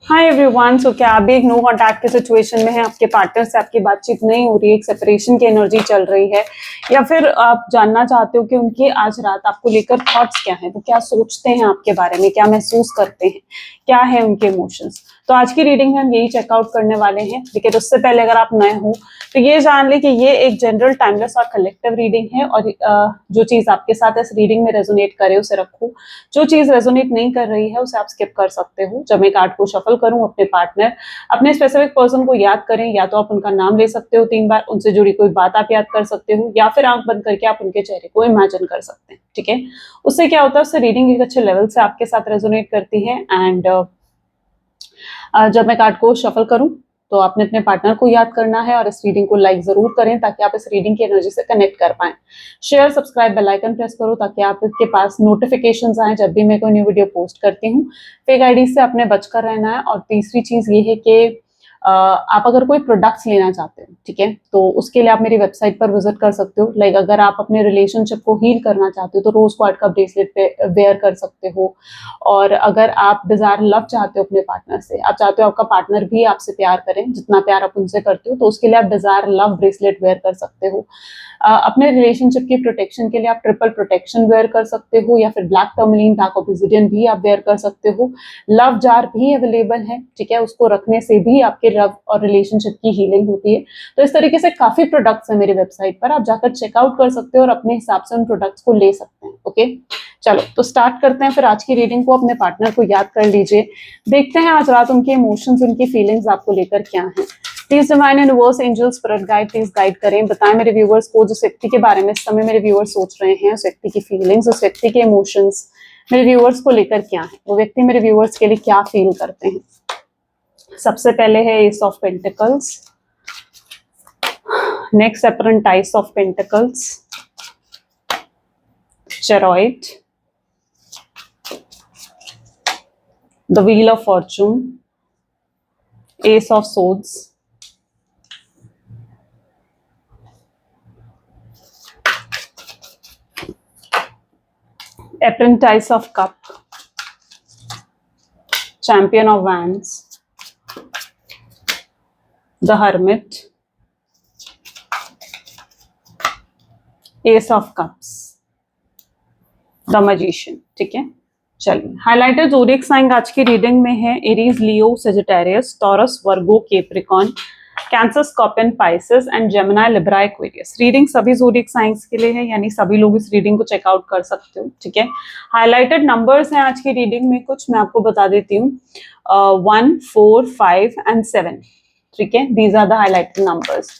Hi everyone. सो क्या आप भी एक नो कॉन्टैक्ट के सिचुएशन में है, आपके पार्टनर से आपकी बातचीत नहीं हो रही है, एक सेपरेशन की एनर्जी चल रही है, या फिर आप जानना चाहते हो कि उनके आज रात आपको लेकर थॉट्स क्या हैं, वो क्या सोचते हैं आपके बारे में, क्या महसूस करते हैं, क्या है उनके इमोशंस। तो आज की रीडिंग में हम यही चेकआउट करने वाले हैं। लेकिन उससे पहले अगर आप नए हो तो ये जान ले कि ये एक जनरल, टाइमलेस और कलेक्टिव रीडिंग है, और जो चीज आपके साथ इस रीडिंग में रेजोनेट करे उसे रखो, जो चीज रेजोनेट नहीं कर रही है उसे आप स्किप कर सकते हो। जब मैं कार्ड को शफल करूं, अपने पार्टनर, अपने स्पेसिफिक पर्सन को याद करें, या तो आप उनका नाम ले सकते हो 3 बार, उनसे जुड़ी कोई बात आप याद कर सकते हो, या फिर आंख बंद करके आप उनके चेहरे को इमेजिन कर सकते हैं। ठीक है, उससे क्या होता है, उससे रीडिंग एक अच्छे लेवल से आपके साथ रेजोनेट करती है। एंड जब मैं कार्ड को शफल करूं तो आपने अपने पार्टनर को याद करना है, और इस रीडिंग को लाइक जरूर करें ताकि आप इस रीडिंग की एनर्जी से कनेक्ट कर पाएं। Share, subscribe, bell icon press करो ताकि आपके पास नोटिफिकेशंस आए जब भी मैं कोई न्यू वीडियो पोस्ट करती हूँ। फेक आईडी से आपने बचकर रहना है। और तीसरी चीज ये है कि आप अगर कोई प्रोडक्ट्स लेना चाहते हो, ठीक है, तो उसके लिए आप मेरी वेबसाइट पर विजिट कर सकते हो। लाइक अगर आप अपने रिलेशनशिप को हील करना चाहते हो तो रोज क्वार्ट का ब्रेसलेट पे वेयर कर सकते हो। और अगर आप डिजायर लव चाहते हो अपने पार्टनर से, आप चाहते हो आपका पार्टनर भी आपसे प्यार करें जितना प्यार आप उनसे करते हो, तो उसके लिए आप डिजायर लव ब्रेसलेट वेयर कर सकते हो। अपने रिलेशनशिप की प्रोटेक्शन के लिए आप ट्रिपल प्रोटेक्शन वेयर कर सकते हो, या फिर ब्लैक टर्मलिन, डार्क ऑब्सिडियन भी आप वेयर कर सकते हो। लव जार भी अवेलेबल है, ठीक है, उसको रखने से भी आपके लव और रिलेशनशिप की हीलिंग होती है। तो इस तरीके से काफी प्रोडक्ट्स है मेरी वेबसाइट पर, आप जाकर चेकआउट कर सकते हो और अपने हिसाब से उन प्रोडक्ट्स को ले सकते हैं। ओके, चलो तो स्टार्ट करते हैं फिर आज की रीडिंग को। अपने पार्टनर को याद कर लीजिए, देखते हैं आज रात उनके इमोशंस, उनकी फीलिंग्स आपको लेकर क्या है। Please divine universe, angel, spirit guide please guide करें, बताएं मेरे व्यूअर्स को जिस व्यक्ति के बारे में इस समय मेरे व्यूअर्स सोच रहे हैं, उस व्यक्ति की फीलिंग्स, उस व्यक्ति के इमोशंस मेरे व्यूअर्स को लेकर क्या है, वो व्यक्ति मेरे व्यूअर्स के लिए क्या फील करते हैं। सबसे पहले है ace of pentacles, next apprentice of pentacles, chariot, the wheel of fortune, ace of swords, apprentice of cup, champion of wands, the hermit, ace of cups, the magician। ठीक है, चलिए हाइलाइटेड ज़ोडिएक साइन आज की reading में है Aries, Leo, Sagittarius, taurus, Virgo, Capricorn, cancer, scorpion, Pisces and Gemini, Libra, Aquarius. Reading सभी zodiac science के लिए है, यानी सभी लोग इस रीडिंग को चेकआउट कर सकते हो। ठीक है, हाइलाइटेड नंबर्स हैं आज की रीडिंग में, कुछ मैं आपको बता देती हूँ। 1, 4, 5 एंड 7। ठीक है, these are the highlighted numbers.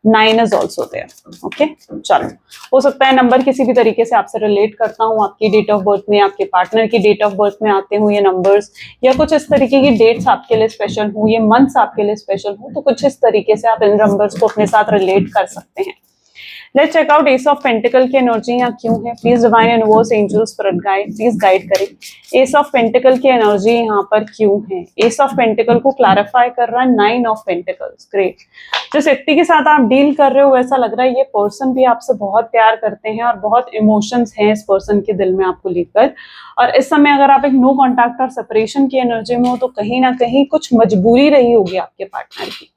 9 is also there. Okay, चलो, हो सकता है नंबर किसी भी तरीके से आपसे रिलेट करता हूँ, आपकी डेट ऑफ बर्थ में, आपके पार्टनर की डेट ऑफ बर्थ में आते हो ये नंबर्स, या कुछ इस तरीके की डेट्स आपके लिए स्पेशल हो, ये मंथ्स आपके लिए स्पेशल हो, तो कुछ इस तरीके से आप इन नंबर्स को अपने साथ रिलेट कर सकते हैं। Let's check out ace of pentacle की एनर्जी यहाँ क्यों है। Please divine universe, angel, spirit guide please guide करें एस ऑफ पेंटिकल की एनर्जी यहाँ पर क्यों है। एस ऑफ पेंटिकल को क्लैरिफाई कर रहा है 9 ऑफ पेंटिकल्स। ग्रेट, जिस व्यक्ति के साथ आप डील कर रहे हो वैसा लग रहा है ये पर्सन भी आपसे बहुत प्यार करते हैं, और बहुत इमोशंस हैं इस पर्सन के दिल में आपको लेकर। और इस समय अगर आप एक नो कॉन्टैक्ट और सेपरेशन की एनर्जी में हो तो कहीं ना कहीं कुछ मजबूरी रही होगी आपके पार्टनर की।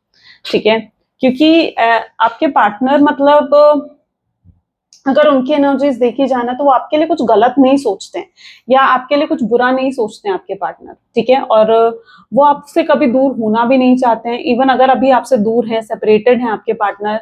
ठीक है, क्योंकि आपके पार्टनर मतलब अगर उनकी एनर्जीज देखी जाना तो वो आपके लिए कुछ गलत नहीं सोचते हैं, या आपके लिए कुछ बुरा नहीं सोचते हैं आपके पार्टनर। ठीक है, और वो आपसे कभी दूर होना भी नहीं चाहते हैं। इवन अगर अभी आपसे दूर है, सेपरेटेड हैं आपके पार्टनर,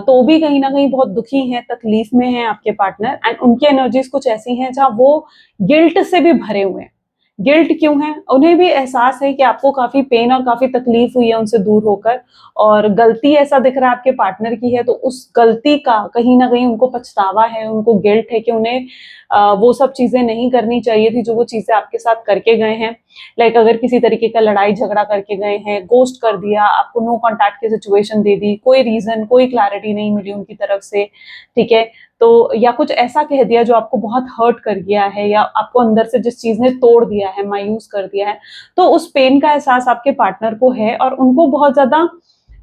तो भी कहीं ना कहीं बहुत दुखी हैं, तकलीफ में हैं आपके पार्टनर। एंड उनकी एनर्जीज कुछ ऐसी हैं जहां वो गिल्ट से भी भरे हुए हैं। गिल्ट क्यों है, उन्हें भी एहसास है कि आपको काफी पेन और काफी तकलीफ हुई है उनसे दूर होकर, और गलती ऐसा दिख रहा है आपके पार्टनर की है, तो उस गलती का कहीं ना कहीं उनको पछतावा है, उनको गिल्ट है कि उन्हें वो सब चीजें नहीं करनी चाहिए थी जो वो चीजें आपके साथ करके गए हैं। लाइक अगर किसी तरीके का लड़ाई झगड़ा करके गए हैं, गोस्ट कर दिया, आपको नो कॉन्टैक्ट की सिचुएशन दे दी, कोई रीजन, कोई क्लैरिटी नहीं मिली उनकी तरफ से। ठीक है, तो या कुछ ऐसा कह दिया जो आपको बहुत हर्ट कर गया है, या आपको अंदर से जिस चीज ने तोड़ दिया है, मायूस कर दिया है, तो उस पेन का एहसास आपके पार्टनर को है, और उनको बहुत ज्यादा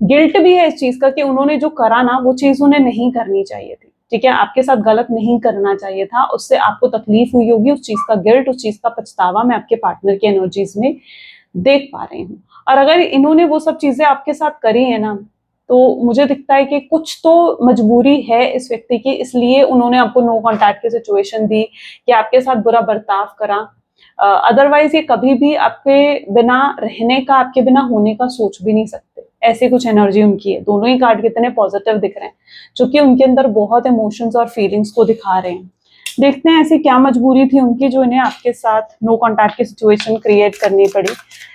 गिल्ट भी है इस चीज का कि उन्होंने जो करा ना वो चीज उन्हें नहीं करनी चाहिए थी। ठीक है, आपके साथ गलत नहीं करना चाहिए था, उससे आपको तकलीफ हुई होगी, उस चीज का गिल्ट, उस चीज का पछतावा मैं आपके पार्टनर की एनर्जीज में देख पा रही हूँ। और अगर इन्होंने वो सब चीजें आपके साथ करी है ना, तो मुझे दिखता है कि कुछ तो मजबूरी है इस व्यक्ति की, इसलिए उन्होंने आपको नो कॉन्टैक्ट की सिचुएशन दी या आपके साथ बुरा बर्ताव करा। अदरवाइज ये कभी भी आपके बिना रहने का, आपके बिना होने का सोच भी नहीं सकते। ऐसी कुछ एनर्जी उनकी है। दोनों ही कार्ड कितने पॉजिटिव दिख रहे हैं, जो कि उनके अंदर बहुत इमोशंस और फीलिंग्स को दिखा रहे हैं। देखते हैं ऐसी क्या मजबूरी थी उनकी जो इन्हें आपके साथ नो कॉन्टैक्ट की सिचुएशन क्रिएट करनी पड़ी।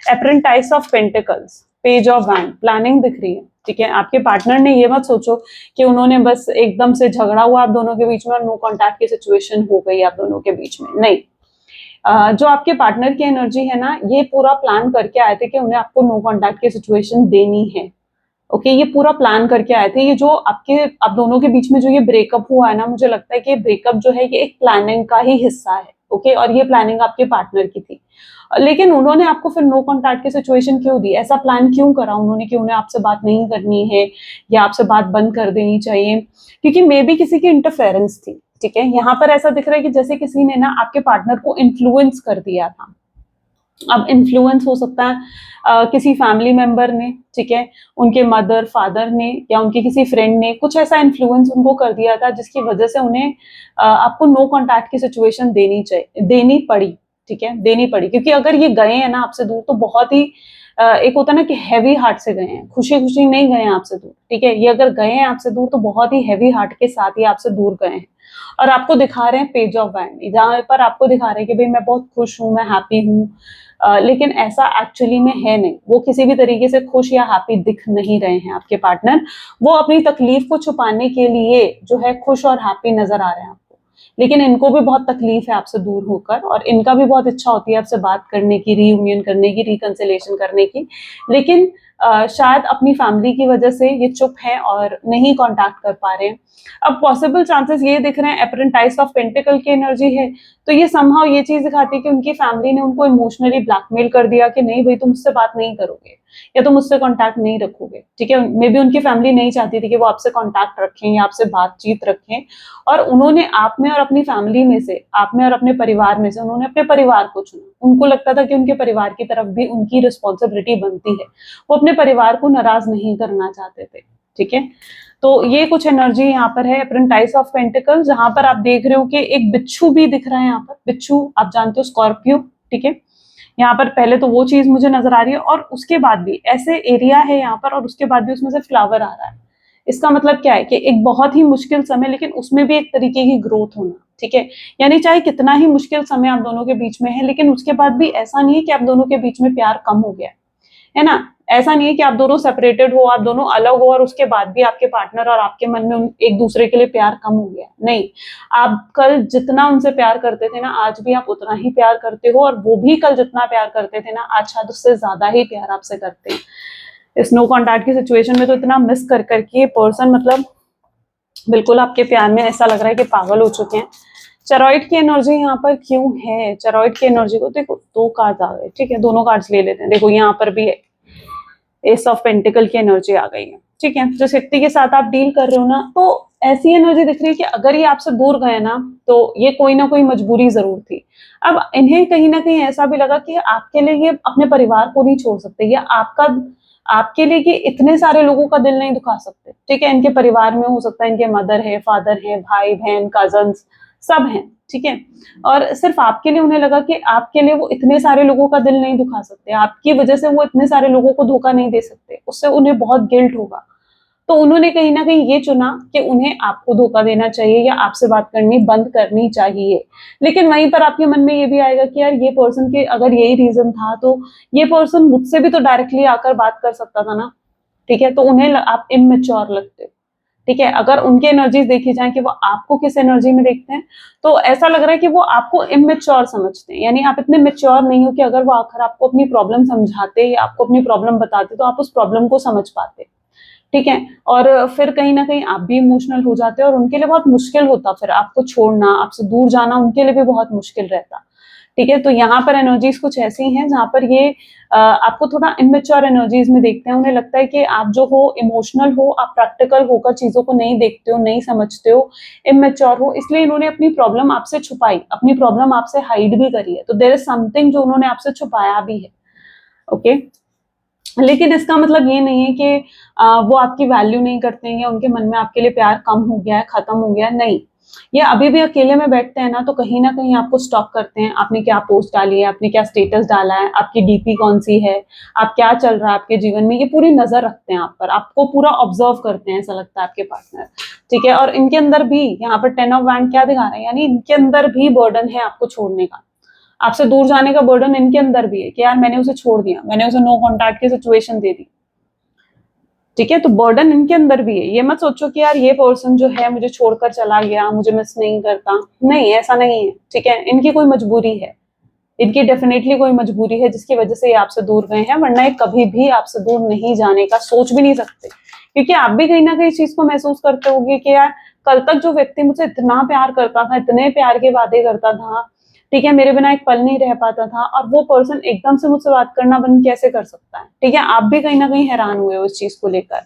Apprentice of pentacles, page of wand, planning दिख रही है। ठीक है, आपके पार्टनर ने ये मत सोचो कि उन्होंने बस एकदम से झगड़ा हुआ आप दोनों के बीच में और नो कॉन्टैक्ट की सिचुएशन हो गई आप दोनों के बीच में, नहीं। जो आपके पार्टनर की एनर्जी है ना, ये पूरा प्लान करके आए थे कि उन्हें आपको नो कॉन्टैक्ट की सिचुएशन देनी है। ओके, ये पूरा प्लान करके आए थे। ये जो आप दोनों के बीच में जो ये ब्रेकअप हुआ है ना, मुझे लगता है कि ब्रेकअप जो है ये एक प्लानिंग का ही हिस्सा है। ओके, और ये प्लानिंग आपके पार्टनर की थी, लेकिन उन्होंने आपको फिर नो कॉन्टैक्ट की सिचुएशन क्यों दी? ऐसा प्लान क्यों करा उन्होंने कि उन्हें आपसे बात नहीं करनी है या आपसे बात बंद कर देनी चाहिए? क्योंकि मे बी किसी की इंटरफेरेंस थी। ठीक है, यहाँ पर ऐसा दिख रहा है कि जैसे किसी ने ना आपके पार्टनर को इन्फ्लुएंस कर दिया था। अब इन्फ्लुएंस हो सकता है किसी फैमिली मेंबर ने, ठीक है, उनके मदर फादर ने या उनके किसी फ्रेंड ने कुछ ऐसा इन्फ्लुएंस उनको कर दिया था जिसकी वजह से उन्हें आपको नो कॉन्टैक्ट की सिचुएशन देनी पड़ी। ठीक है, देनी पड़ी, क्योंकि अगर ये गए हैं ना आपसे दूर तो बहुत ही एक होता है ना कि हैवी हार्ट से गए हैं, खुशी खुशी नहीं गए हैं आपसे दूर। ठीक है, ये अगर गए हैं आपसे दूर तो बहुत ही हैवी हार्ट के साथ ही आपसे दूर गए हैं। और आपको दिखा रहे हैं पेज ऑफ वैंड, जहां पर आपको दिखा रहे हैं कि भाई मैं बहुत खुश हूँ, मैं हैप्पी हूँ, लेकिन ऐसा एक्चुअली में है नहीं। वो किसी भी तरीके से खुश या हैप्पी दिख नहीं रहे हैं आपके पार्टनर। वो अपनी तकलीफ को छुपाने के लिए जो है खुश और हैप्पी नजर आ रहे हैं आपको, लेकिन इनको भी बहुत तकलीफ है आपसे दूर होकर, और इनका भी बहुत इच्छा होती है आपसे बात करने की, रीयूनियन करने की, रिकंसिलेशन करने की, लेकिन शायद अपनी फैमिली की वजह से ये चुप है और नहीं कांटेक्ट कर पा रहे हैं। अब पॉसिबल चांसेस ये दिख रहे हैं, एप्रेंटाइज ऑफ पेंटिकल की एनर्जी है, तो ये समहाउ ये चीज दिखाती है कि उनकी फैमिली ने उनको इमोशनली ब्लैकमेल कर दिया कि नहीं भाई तुम मुझसे बात नहीं करोगे या तुम मुझसे कांटेक्ट नहीं रखोगे। ठीक है, मे बी उनकी फैमिली नहीं चाहती थी कि वो आपसे कांटेक्ट रखें या आपसे बातचीत रखें, और उन्होंने आप में और अपनी फैमिली में से, आप में और अपने परिवार में से उन्होंने अपने परिवार को चुना। उनको लगता था कि उनके परिवार की तरफ भी उनकी रिस्पॉन्सिबिलिटी बनती है, वो अपने परिवार को नाराज नहीं करना चाहते थे। ठीक है, तो ये कुछ एनर्जी यहाँ पर है, अप्रेंटाइज ऑफ पेंटिकल, जहां पर आप देख रहे हो कि एक बिच्छू भी दिख रहा है। यहाँ पर बिच्छू आप जानते हो, स्कॉर्पियो। ठीक है, यहाँ पर पहले तो वो चीज मुझे नजर आ रही है, और उसके बाद भी ऐसे एरिया है यहाँ पर, और उसके बाद भी उसमें से फ्लावर आ रहा है। इसका मतलब क्या है कि एक बहुत ही मुश्किल समय, लेकिन उसमें भी एक तरीके की ग्रोथ होना। ठीक है, यानी चाहे कितना ही मुश्किल समय आप दोनों के बीच में है, लेकिन उसके बाद भी ऐसा नहीं है कि आप दोनों के बीच में प्यार कम हो गया है ना। ऐसा नहीं है कि आप दोनों सेपरेटेड हो, आप दोनों अलग हो और उसके बाद भी आपके पार्टनर और आपके मन में एक दूसरे के लिए प्यार कम हो गया, नहीं। आप कल जितना उनसे प्यार करते थे ना, आज भी आप उतना ही प्यार करते हो, और वो भी कल जितना प्यार करते थे ना, आज शायद उससे ज्यादा ही प्यार आपसे करते हैं। इस नो कॉन्टैक्ट की सिचुएशन में तो इतना मिस कर करके पर्सन मतलब बिल्कुल आपके प्यार में ऐसा लग रहा है कि पागल हो चुके हैं। चेरॉइड की एनर्जी यहाँ पर क्यों है? चेरॉइड की एनर्जी को देखो, दो कार्ड आ गए। ठीक है, दोनों कार्ड्स ले लेते हैं। देखो यहाँ पर भी एस ऑफ पेंटिकल की एनर्जी आ गई है। ठीक है, जिस व्यक्ति के साथ आप डील कर रहे हो ना, तो ऐसी एनर्जी दिख रही है कि अगर ये आपसे दूर गए ना, तो ये कोई ना कोई मजबूरी जरूर थी। अब इन्हें कहीं ना कहीं ऐसा भी लगा कि आपके लिए ये अपने परिवार को नहीं छोड़ सकते, या आपके लिए कि इतने सारे लोगों का दिल नहीं दुखा सकते। ठीक है, इनके परिवार में हो सकता है इनके मदर है, फादर है, भाई बहन, कजन्स सब हैं। ठीक है, और सिर्फ आपके लिए उन्हें लगा कि आपके लिए वो इतने सारे लोगों का दिल नहीं दुखा सकते, आपकी वजह से वो इतने सारे लोगों को धोखा नहीं दे सकते, उससे उन्हें बहुत गिल्ट होगा। तो उन्होंने कहीं ना कहीं ये चुना कि उन्हें आपको धोखा देना चाहिए या आपसे बात करनी बंद करनी चाहिए। लेकिन वहीं पर आपके मन में ये भी आएगा कि यार ये पर्सन के अगर यही रीजन था, तो ये पर्सन मुझसे भी तो डायरेक्टली आकर बात कर सकता था ना। ठीक है, तो उन्हें आप इमेच्योर लगते हो। ठीक है, अगर उनकी एनर्जीज देखी जाए कि वो आपको किस एनर्जी में देखते हैं, तो ऐसा लग रहा है कि वो आपको इमेच्योर समझते हैं, यानी आप इतने मेच्योर नहीं हो कि अगर वो आकर आपको अपनी प्रॉब्लम समझाते या आपको अपनी प्रॉब्लम बताते तो आप उस प्रॉब्लम को समझ पाते। ठीक है, और फिर कहीं ना कहीं आप भी इमोशनल हो जाते हो, और उनके लिए बहुत मुश्किल होता, फिर आपको छोड़ना, आपसे दूर जाना उनके लिए भी बहुत मुश्किल रहता। ठीक है, तो यहाँ पर एनर्जीज कुछ ऐसी हैं जहां पर ये आपको थोड़ा इमेच्योर एनर्जीज में देखते हैं। उन्हें लगता है कि आप जो हो इमोशनल हो, आप प्रैक्टिकल होकर चीजों को नहीं देखते हो, नहीं समझते हो, इमेच्योर हो, इसलिए इन्होंने अपनी प्रॉब्लम आपसे छुपाई, अपनी प्रॉब्लम आपसे हाइड भी करी है। तो देयर इज समथिंग जो उन्होंने आपसे छुपाया भी है। ओके। लेकिन इसका मतलब ये नहीं है कि वो आपकी वैल्यू नहीं करते हैं या उनके मन में आपके लिए प्यार कम हो गया है, खत्म हो गया है, नहीं। ये अभी भी अकेले में बैठते हैं ना, तो कहीं ना कहीं आपको स्टॉक करते हैं, आपने क्या पोस्ट डाली है, आपने क्या स्टेटस डाला है, आपकी डीपी कौन सी है, आप क्या चल रहा है आपके जीवन में, ये पूरी नजर रखते हैं आप पर, आपको पूरा ऑब्जर्व करते हैं, ऐसा लगता है आपके पार्टनर। ठीक है, और इनके अंदर भी यहाँ पर 10 ऑफ वैंड क्या दिखा रहे हैं, यानी इनके अंदर भी बर्डन है आपको छोड़ने का, आपसे दूर जाने का बर्डन इनके अंदर भी है कि यार मैंने उसे छोड़ दिया, मैंने उसे नो कॉन्टैक्ट की सिचुएशन दे दी। ठीक है, तो बर्डन इनके अंदर भी है। ये मत सोचो कि यार ये पर्सन जो है मुझे छोड़कर चला गया, मुझे मिस नहीं करता, नहीं, ऐसा नहीं है। ठीक है, इनकी कोई मजबूरी है, इनकी डेफिनेटली कोई मजबूरी है जिसकी वजह से ये आपसे दूर गए हैं, वरना ये कभी भी आपसे दूर नहीं जाने का सोच भी नहीं सकते, क्योंकि आप भी कहीं ना कहीं इस चीज को महसूस करते होंगे कि यार कल तक जो व्यक्ति मुझसे इतना प्यार करता था, इतने प्यार के वादे करता था, ठीक है, मेरे बिना एक पल नहीं रह पाता था, और वो पर्सन एकदम से मुझसे बात करना बंद कैसे कर सकता है। ठीक है, आप भी कहीं ना कहीं हैरान हुए हो इस चीज को लेकर।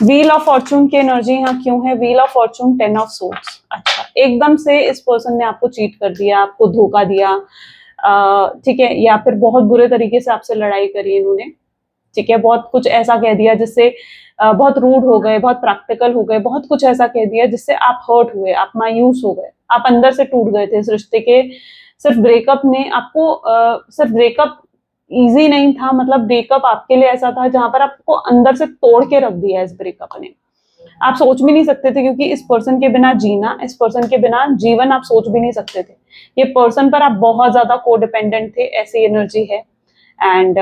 व्हील ऑफ फॉर्चून की एनर्जी यहाँ क्यों है, wheel of Fortune 10 of swords. अच्छा, एकदम से इस पर्सन ने आपको चीट कर दिया, आपको धोखा दिया, ठीक है, या फिर बहुत बुरे तरीके से आपसे लड़ाई करी इन्होंने। ठीक है, बहुत कुछ ऐसा कह दिया जिससे बहुत रूड हो गए, बहुत प्रैक्टिकल हो गए, बहुत कुछ ऐसा कह दिया जिससे आप हर्ट हुए, आप मायूस हो गए, आप अंदर से टूट गए थे इस रिश्ते के। सिर्फ ब्रेकअप ने आपको सिर्फ ब्रेकअप इजी नहीं था, मतलब ब्रेकअप आपके लिए ऐसा था जहां पर आपको अंदर से तोड़ के रख दिया इस ब्रेकअप ने। आप सोच भी नहीं सकते थे, क्योंकि इस पर्सन के बिना जीना, इस पर्सन के बिना जीवन आप सोच भी नहीं सकते थे। ये पर्सन पर आप बहुत ज्यादा कोडिपेंडेंट थे, ऐसी एनर्जी है। एंड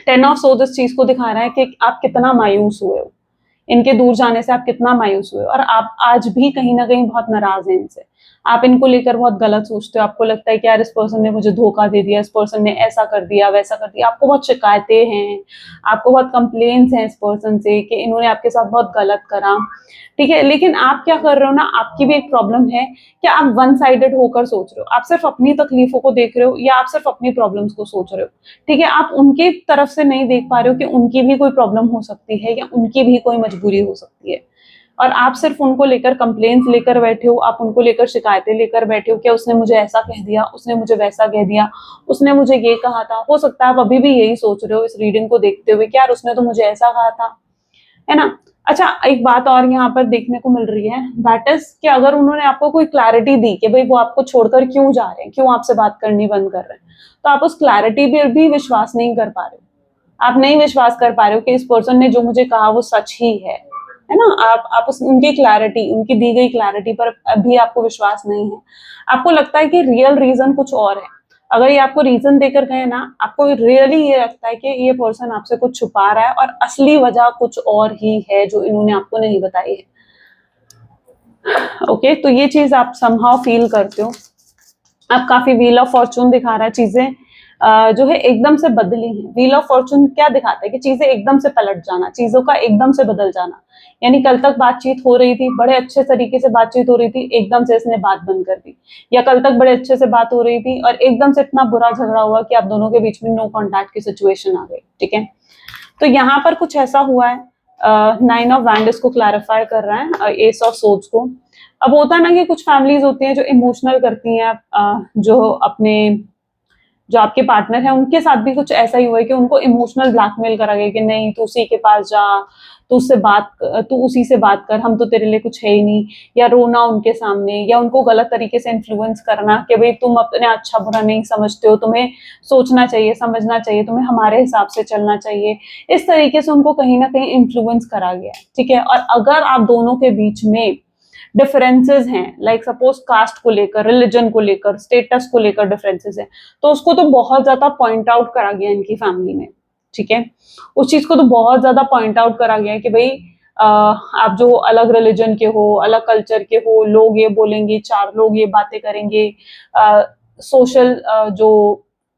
10 ऑफ सोर्ड्स इस चीज को दिखा रहा है कि आप कितना मायूस हुए हो, इनके दूर जाने से आप कितना मायूस हुए, और आप आज भी कहीं ना कहीं बहुत नाराज हैं इनसे। आप इनको लेकर बहुत गलत सोचते हो, आपको लगता है कि यार इस पर्सन ने मुझे धोखा दे दिया, इस पर्सन ने ऐसा कर दिया, वैसा कर दिया, आपको बहुत शिकायतें हैं, आपको बहुत कंप्लेन्स हैं इस पर्सन से कि इन्होंने आपके साथ बहुत गलत करा। ठीक है, लेकिन आप क्या कर रहे हो ना, आपकी भी एक प्रॉब्लम है कि आप वन साइडेड होकर सोच रहे हो, आप सिर्फ अपनी तकलीफों को देख रहे हो, या आप सिर्फ अपनी प्रॉब्लम्स को सोच रहे हो। ठीक है, आप उनकी तरफ से नहीं देख पा रहे हो कि उनकी भी कोई प्रॉब्लम हो सकती है या उनकी भी कोई मजबूरी हो सकती है, और आप सिर्फ उनको लेकर कंप्लेन्स लेकर बैठे हो, आप उनको लेकर शिकायतें लेकर बैठे हो कि उसने मुझे ऐसा कह दिया, उसने मुझे वैसा कह दिया, उसने मुझे ये कहा था। हो सकता है आप अभी भी यही सोच रहे हो इस रीडिंग को देखते हुए कि यार उसने तो मुझे ऐसा कहा था, है ना। अच्छा, एक बात और यहाँ पर देखने को मिल रही है, दैट इज कि अगर उन्होंने आपको कोई क्लैरिटी दी कि भाई वो आपको छोड़कर क्यों जा रहे हैं, क्यों आपसे बात करनी बंद कर रहे हैं, तो आप उस क्लैरिटी पर भी विश्वास नहीं कर पा रहे हो। आप नहीं विश्वास कर पा रहे हो कि इस पर्सन ने जो मुझे कहा वो सच ही है ना। आप उनकी क्लैरिटी, उनकी दी गई क्लैरिटी पर अभी आपको विश्वास नहीं है। आपको लगता है कि रियल रीजन कुछ और है। अगर ये आपको रीजन देकर गए ना, आपको रियली ये लगता है कि ये पर्सन आपसे कुछ छुपा रहा है और असली वजह कुछ और ही है जो इन्होंने आपको नहीं बताई है। ओके, तो ये चीज आप समहाउ फील करते हो। अब काफी व्हील ऑफ फॉर्चून दिखा रहा है, चीजें जो है एकदम से बदली हैं। व्हील ऑफ फॉर्चून क्या दिखाता है कि चीजें एकदम से पलट जाना, चीजों का एकदम से बदल जाना। यानी कल तक बातचीत हो रही थी, बड़े अच्छे तरीके से बातचीत हो रही थी, एकदम से इसने बात बंद कर दी, या कल तक बड़े अच्छे से बात हो रही थी और एकदम से इतना बुरा झगड़ा हुआ कि आप दोनों के बीच में नो कॉन्टैक्ट की सिचुएशन आ गई। ठीक है, तो यहाँ पर कुछ ऐसा हुआ है। 9 ऑफ वैंड इसको क्लैरिफाई कर रहा है, एस ऑफ सोर्ड्स को। अब होता है ना कि कुछ फैमिलीज होती हैं जो इमोशनल करती हैं, जो अपने जो आपके पार्टनर है उनके साथ भी कुछ ऐसा ही हुआ है कि उनको इमोशनल ब्लैकमेल करा गया कि नहीं तू उसी के पास जा, तू उसी से बात कर, हम तो तेरे लिए कुछ है ही नहीं, या रोना उनके सामने, या उनको गलत तरीके से इन्फ्लुएंस करना कि भाई तुम अपने अच्छा बुरा नहीं समझते हो, तुम्हें सोचना चाहिए, समझना चाहिए, तुम्हें हमारे हिसाब से चलना चाहिए। इस तरीके से उनको कहीं ना कहीं इन्फ्लुएंस करा गया है। ठीक है, और अगर आप दोनों के बीच में डिफरेंसेस हैं, लाइक सपोज कास्ट को लेकर, रिलीजन को लेकर, स्टेटस को लेकर डिफरेंसेस हैं, तो उसको तो बहुत ज्यादा पॉइंट आउट करा गया इनकी फैमिली में। ठीक है, उस चीज को तो बहुत ज्यादा पॉइंट आउट करा गया है कि भाई आप जो अलग रिलीजन के हो, अलग कल्चर के हो, लोग ये बोलेंगे, चार लोग ये बातें करेंगे, सोशल जो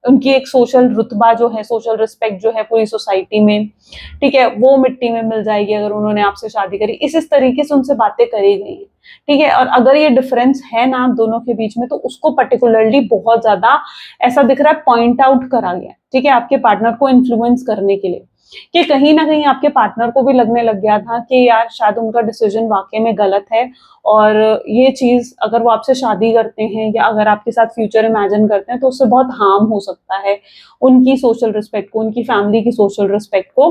उनकी एक सोशल रुतबा जो है, सोशल रिस्पेक्ट जो है पूरी सोसाइटी में, ठीक है, वो मिट्टी में मिल जाएगी अगर उन्होंने आपसे शादी करी। इस तरीके से उनसे बातें करी गई हैं। ठीक है, और अगर ये डिफरेंस है ना आप दोनों के बीच में, तो उसको पर्टिकुलरली बहुत ज्यादा ऐसा दिख रहा है पॉइंट आउट करा गया। ठीक है, आपके पार्टनर को इन्फ्लुएंस करने के लिए। कि कहीं ना कहीं आपके पार्टनर को भी लगने लग गया था कि यार शायद उनका डिसीजन वाकई में गलत है, और ये चीज अगर वो आपसे शादी करते हैं या अगर आपके साथ फ्यूचर इमेजिन करते हैं तो उससे बहुत हार्म हो सकता है उनकी सोशल रिस्पेक्ट को, उनकी फैमिली की सोशल रिस्पेक्ट को।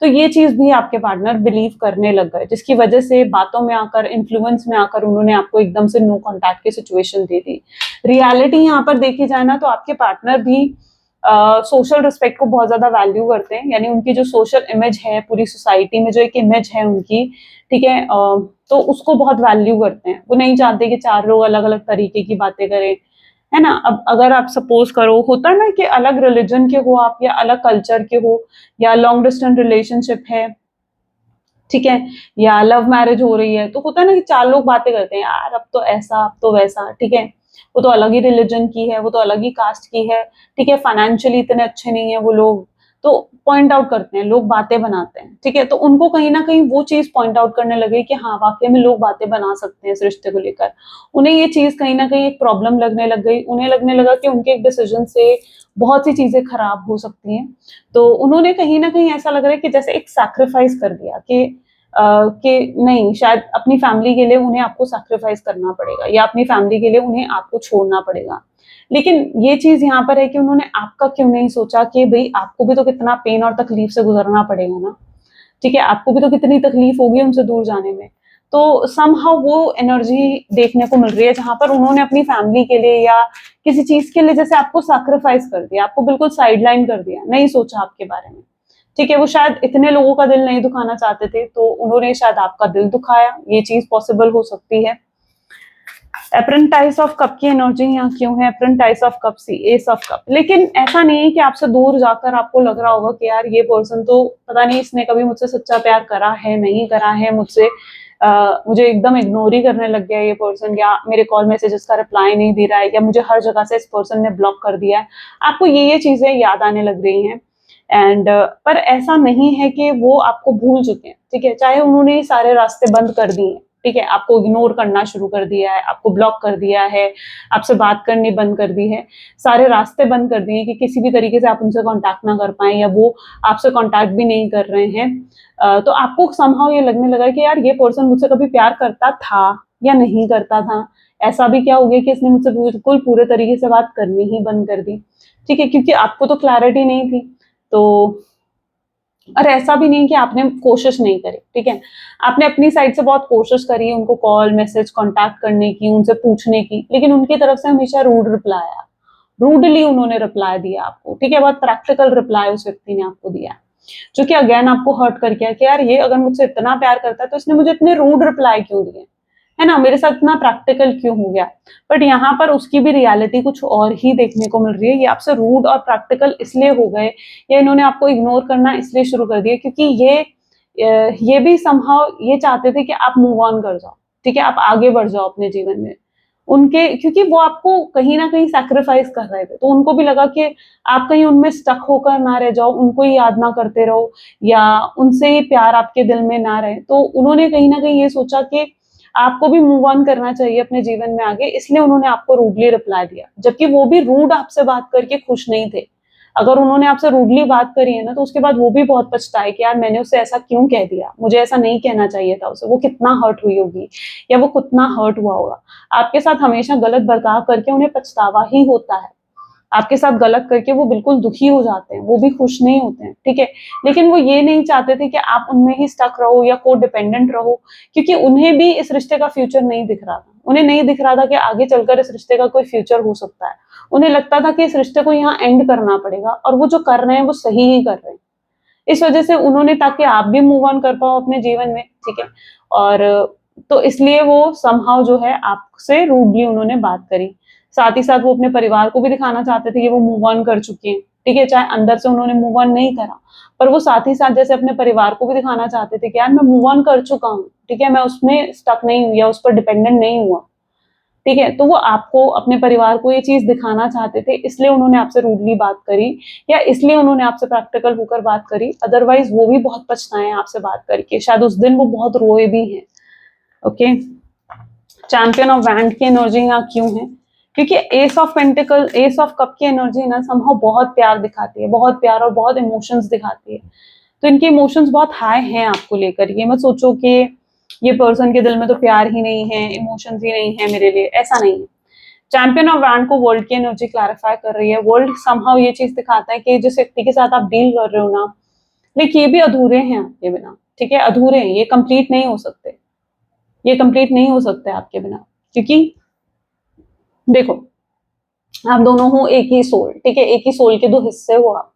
तो ये चीज भी आपके पार्टनर बिलीव करने लग गए, जिसकी वजह से बातों में आकर, इन्फ्लुएंस में आकर उन्होंने आपको एकदम से नो कॉन्टैक्ट की सिचुएशन दे दी। रियलिटी यहाँ पर देखी जाए ना तो आपके पार्टनर भी सोशल रिस्पेक्ट को बहुत ज्यादा वैल्यू करते हैं, यानी उनकी जो सोशल इमेज है पूरी सोसाइटी में, जो एक इमेज है उनकी, ठीक है, तो उसको बहुत वैल्यू करते हैं। वो नहीं चाहते कि चार लोग अलग अलग तरीके की बातें करें, है ना। अब अगर आप सपोज करो, होता है ना कि अलग रिलीजन के हो आप, या अलग कल्चर के हो, या लॉन्ग डिस्टेंस रिलेशनशिप है, ठीक है, या लव मैरिज हो रही है, तो होता है ना कि चार लोग बातें करते हैं, यार अब तो ऐसा, अब तो वैसा, ठीक है, वो तो अलग ही रिलीजन की है, वो तो अलग ही कास्ट की है, ठीक है, फाइनेंशियली इतने अच्छे नहीं है वो लोग, तो पॉइंट आउट करते हैं लोग, बातें बनाते हैं, ठीक है। तो उनको कहीं ना कहीं वो चीज पॉइंट आउट करने लगे कि हाँ वाकई में लोग बातें बना सकते हैं इस रिश्ते को लेकर। उन्हें ये चीज कहीं ना कहीं एक प्रॉब्लम लगने लग गई, उन्हें लगने लगा कि उनके एक डिसीजन से बहुत सी चीजें खराब हो सकती हैं। तो उन्होंने कहीं ना कहीं ऐसा लग रहा है कि जैसे एक सैक्रिफाइस कर दिया कि नहीं, शायद अपनी फैमिली के लिए उन्हें आपको सैक्रिफाइस करना पड़ेगा, या अपनी फैमिली के लिए उन्हें आपको छोड़ना पड़ेगा। लेकिन ये चीज यहाँ पर है कि उन्होंने आपका क्यों नहीं सोचा कि भाई आपको भी तो कितना पेन और तकलीफ से गुजरना पड़ेगा ना, ठीक है, आपको भी तो कितनी तकलीफ होगी उनसे दूर जाने में। तो समहाउ वो एनर्जी देखने को मिल रही है जहां पर उन्होंने अपनी फैमिली के लिए या किसी चीज के लिए जैसे आपको सैक्रिफाइस कर दिया, आपको बिल्कुल साइडलाइन कर दिया, नहीं सोचा आपके बारे में, ठीक है। वो शायद इतने लोगों का दिल नहीं दुखाना चाहते थे, तो उन्होंने शायद आपका दिल दुखाया, ये चीज पॉसिबल हो सकती है। अप्रेंटाइज ऑफ कप की एनर्जी यहाँ क्यों है? Apprentice of cup see, ace of cup. लेकिन ऐसा नहीं है कि आपसे दूर जाकर आपको लग रहा होगा कि यार ये पर्सन तो पता नहीं इसने कभी मुझसे सच्चा प्यार करा है नहीं करा है, मुझसे मुझे एकदम इग्नोर ही करने लग गया ये पर्सन, या मेरे कॉल मैसेजेस का रिप्लाई नहीं दे रहा है, या मुझे हर जगह से इस पर्सन ने ब्लॉक कर दिया है। आपको ये चीजें याद आने लग रही हैं, एंड पर ऐसा नहीं है कि वो आपको भूल चुके हैं, ठीक है, चाहे उन्होंने सारे रास्ते बंद कर दिए हैं, ठीक है, आपको इग्नोर करना शुरू कर दिया है, आपको ब्लॉक कर दिया है, आपसे बात करनी बंद कर दी है, सारे रास्ते बंद कर दिए कि किसी भी तरीके से आप उनसे कांटेक्ट ना कर पाए, या वो आपसे कांटेक्ट भी नहीं कर रहे हैं। तो आपको समहाउ ये लगने लगा कि यार ये पर्सन मुझसे कभी प्यार करता था या नहीं करता था, ऐसा भी क्या हो गया कि इसने मुझसे बिल्कुल पूरे तरीके से बात करनी ही बंद कर दी, ठीक है, क्योंकि आपको तो क्लैरिटी नहीं थी। तो और ऐसा भी नहीं कि आपने कोशिश नहीं करी, ठीक है, आपने अपनी साइड से बहुत कोशिश करी उनको कॉल मैसेज कांटेक्ट करने की, उनसे पूछने की, लेकिन उनकी तरफ से हमेशा रूड रिप्लाई आया, रूडली उन्होंने रिप्लाई दिया आपको, ठीक है, बहुत प्रैक्टिकल रिप्लाई उस व्यक्ति ने आपको दिया, जो कि अगेन आपको हर्ट कर गया कि यार ये अगर मुझसे इतना प्यार करता है तो इसने मुझे इतने रूड रिप्लाई क्यों दिए, है ना, मेरे साथ इतना प्रैक्टिकल क्यों हो गया। बट यहाँ पर उसकी भी रियलिटी कुछ और ही देखने को मिल रही है, ये आपसे रूड और प्रैक्टिकल इसलिए हो गए, या इन्होंने आपको इग्नोर करना इसलिए शुरू कर दिया क्योंकि ये भी समहाउ ये चाहते थे कि आप मूव ऑन कर जाओ, ठीक है, आप आगे बढ़ जाओ अपने जीवन में। उनके क्योंकि वो आपको कहीं ना कहीं सैक्रिफाइस कर रहे थे, तो उनको भी लगा कि आप कहीं उनमें स्टक होकर ना रह जाओ, उनको ही याद ना करते रहो, या उनसे ही प्यार आपके दिल में ना रहे। तो उन्होंने कहीं ना कहीं ये सोचा कि आपको भी मूव ऑन करना चाहिए अपने जीवन में आगे, इसलिए उन्होंने आपको रूडली रिप्लाई दिया, जबकि वो भी रूड आपसे बात करके खुश नहीं थे। अगर उन्होंने आपसे रूडली बात करी है ना, तो उसके बाद वो भी बहुत पछताए कि यार मैंने उसे ऐसा क्यों कह दिया, मुझे ऐसा नहीं कहना चाहिए था उसे, वो कितना हर्ट हुई होगी, या वो कितना हर्ट हुआ होगा। आपके साथ हमेशा गलत बर्ताव करके उन्हें पछतावा ही होता है, आपके साथ गलत करके वो बिल्कुल दुखी हो जाते हैं, वो भी खुश नहीं होते हैं, ठीक है। लेकिन वो ये नहीं चाहते थे कि आप उनमें ही स्टक रहो या को डिपेंडेंट रहो, क्योंकि उन्हें भी इस रिश्ते का फ्यूचर नहीं दिख रहा था, उन्हें नहीं दिख रहा था कि आगे चलकर इस रिश्ते का कोई फ्यूचर हो सकता है। उन्हें लगता था कि इस रिश्ते को यहाँ एंड करना पड़ेगा, और वो जो कर रहे हैं वो सही ही कर रहे हैं। इस वजह से उन्होंने, ताकि आप भी मूव ऑन कर पाओ अपने जीवन में, ठीक है, और तो इसलिए वो समहाउ जो है आपसे रूडली उन्होंने बात करी। साथ ही साथ वो अपने परिवार को भी दिखाना चाहते थे कि वो मूव ऑन कर चुके हैं, ठीक है, चाहे अंदर से उन्होंने मूव ऑन नहीं करा, पर वो साथ ही साथ जैसे अपने परिवार को भी दिखाना चाहते थे कि यार मैं मूव ऑन कर चुका हूँ, ठीक है, मैं उसमें स्टक नहीं हुआ, उस पर डिपेंडेंट नहीं हुआ, ठीक है। तो वो आपको, अपने परिवार को ये चीज दिखाना चाहते थे, इसलिए उन्होंने आपसे रूडली बात करी, या इसलिए उन्होंने आपसे प्रैक्टिकल होकर बात करी। अदरवाइज वो भी बहुत पछताए आपसे बात करके, शायद उस दिन वो बहुत रोए भी हैं। ओके, चैंपियन ऑफ वैंड की एनर्जी यहाँ क्यों है? क्योंकि S of pentacle, S of cup की एनर्जी ना समहाउ बहुत प्यार दिखाती है, बहुत प्यार और बहुत इमोशंस दिखाती है। तो इनके इमोशंस बहुत हाई हैं आपको लेकर। ये मत सोचो कि ये पर्सन के दिल में तो प्यार ही नहीं है, इमोशंस ही नहीं है मेरे लिए, ऐसा नहीं है। चैंपियन ऑफ वैंड को वर्ल्ड की एनर्जी क्लैरिफाई कर रही है। वर्ल्ड समहाउ ये चीज दिखाता है कि जिस व्यक्ति के साथ आप डील कर रहे हो ना, लेकिन ये भी अधूरे हैं आपके बिना, ठीक है, अधूरे हैं, ये कंप्लीट नहीं हो सकते, ये कंप्लीट नहीं हो सकते आपके बिना। क्योंकि देखो, आप दोनों हो एक ही सोल, ठीक है, एक ही सोल के दो हिस्से हो आप,